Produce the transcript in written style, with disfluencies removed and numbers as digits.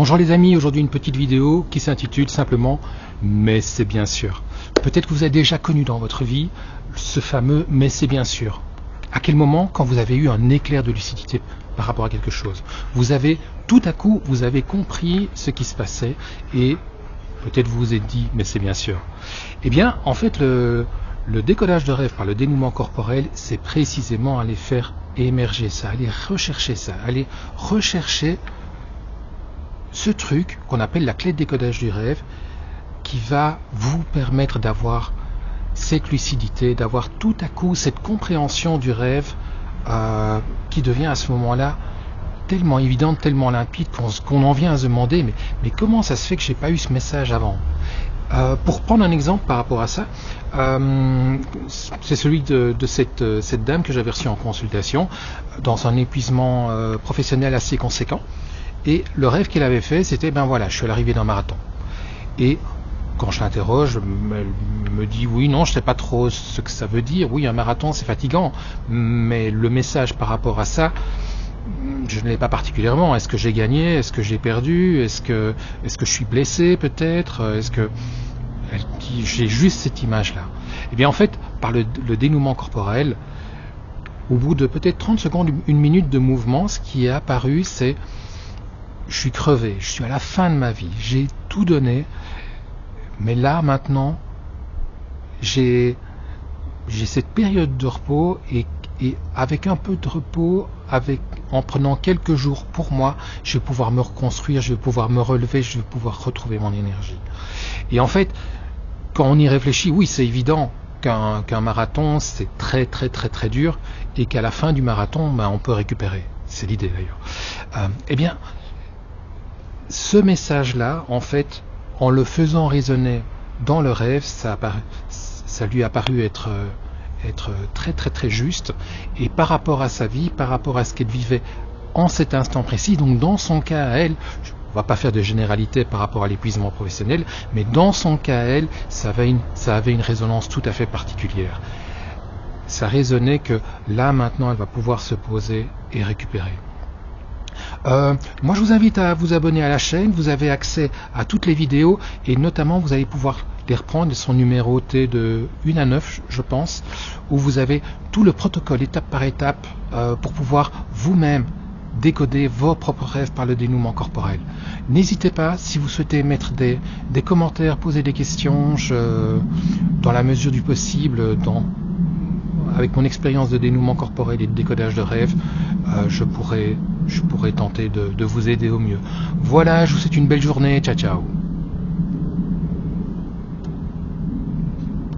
Bonjour les amis, aujourd'hui une petite vidéo qui s'intitule simplement « Mais c'est bien sûr ». Peut-être que vous avez déjà connu dans votre vie ce fameux « Mais c'est bien sûr ». À quel moment, quand vous avez eu un éclair de lucidité par rapport à quelque chose, tout à coup, vous avez compris ce qui se passait et peut-être vous vous êtes dit « Mais c'est bien sûr ». Eh bien, en fait, le décodage de rêve par le dénouement corporel, c'est précisément aller faire émerger ça, aller rechercher ce truc qu'on appelle la clé de décodage du rêve, qui va vous permettre d'avoir cette lucidité, d'avoir tout à coup cette compréhension du rêve qui devient à ce moment-là tellement évidente, tellement limpide qu'on en vient à se demander mais comment ça se fait que j'ai pas eu ce message avant. Pour prendre un exemple par rapport à ça, c'est celui de cette dame que j'avais reçue en consultation dans un épuisement professionnel assez conséquent. Et le rêve qu'elle avait fait, c'était, ben voilà, je suis à l'arrivée d'un marathon. Et quand je l'interroge, elle me dit, oui, non, je ne sais pas trop ce que ça veut dire. Oui, un marathon, c'est fatigant. Mais le message par rapport à ça, je ne l'ai pas particulièrement. Est-ce que j'ai gagné? Est-ce que j'ai perdu? Est-ce que je suis blessé peut-être? Est-ce que j'ai juste cette image-là? Eh bien, en fait, par le dénouement corporel, au bout de peut-être 30 secondes, une minute de mouvement, ce qui est apparu, c'est je suis crevé, je suis à la fin de ma vie, j'ai tout donné, mais là maintenant j'ai cette période de repos et avec un peu de repos, en prenant quelques jours pour moi, je vais pouvoir me reconstruire, je vais pouvoir me relever, je vais pouvoir retrouver mon énergie. Et en fait, quand on y réfléchit, oui, c'est évident qu'un marathon c'est très très très très dur et qu'à la fin du marathon, ben, on peut récupérer. C'est l'idée d'ailleurs. Eh bien, ce message-là, en fait, en le faisant résonner dans le rêve, ça lui a paru être très très très juste, et par rapport à sa vie, par rapport à ce qu'elle vivait en cet instant précis, donc dans son cas à elle, on va pas faire de généralité par rapport à l'épuisement professionnel, mais dans son cas à elle, ça avait une résonance tout à fait particulière. Ça résonnait que là maintenant elle va pouvoir se poser et récupérer. Moi je vous invite à vous abonner à la chaîne, vous avez accès à toutes les vidéos et notamment vous allez pouvoir les reprendre, elles sont numérotées de 1 à 9 je pense, où vous avez tout le protocole étape par étape pour pouvoir vous-même décoder vos propres rêves par le dénouement corporel. N'hésitez pas, si vous souhaitez mettre des commentaires, poser des questions, dans la mesure du possible, avec mon expérience de dénouement corporel et de décodage de rêve, je pourrais tenter de vous aider au mieux. Voilà, je vous souhaite une belle journée, ciao ciao.